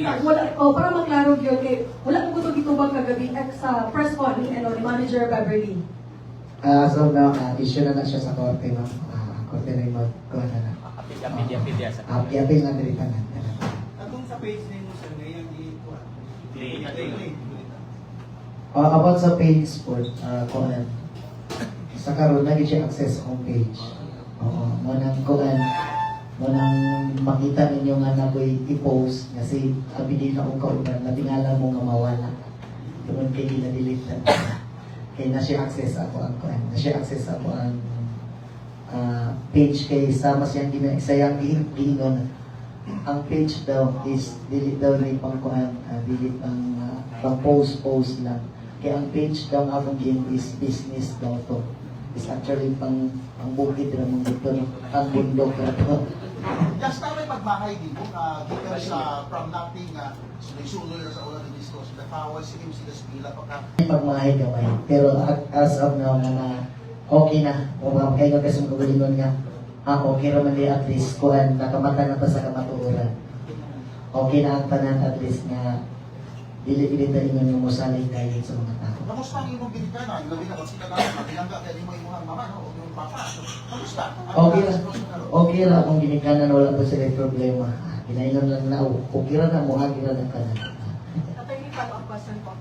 wala, para maklaro yun, kay wala ko ito gitubang kagabi sa press con ni Manager Beverly. As of now, issue na siya sa korte, ma'am. Korte na yung magkuha na lang. Apil sa Apil na dito na. Atong sa page ninyo sir, ngayon i-kuha. About sa page po, kuhan. Sa karon na siya access homepage. Oo, mo nang kuhan. Mo nang makita ninyo nga na ko'y i-post kasi abili na akong kauban na tingala mo nga mawala. Tungod kay gina-delete na. Kaya na siya access ako ang kuhan. Na siya access ako ang page kay sama siyang sayang giingon. Ang page daw is delete daw na pang kuhan, delete pang post lang. Kaya ang page daw nga akong game is business daw to. Is actually pang bukid na mong dito, ang bundok na to. Just na may pagmahay dito, gikan sa from nothing, suloy-suloy na sa ulan ni Cristo, sa nakawal si MC na spila pagka. Pagmahay gamay. Pero as of now, na okay na. Kung mga kayo kasi magalingon nga, okay naman di at least kuhan, nakamata na pa sa kamatuuran. Okay na ang tanan at least nga dili-dili tayo mo saling kayo sa mga tao. Kamusta ang imong ginikanan? Gabi na kasi kagaya, matinangga kaya di mo imuhang mama, no? O yung papa. Kamusta? Okay ra akong ginikanan, wala pa sila problema. Ginailan lang na, okay ra na mo, agi ra na ka na. Attorney, follow-up question po.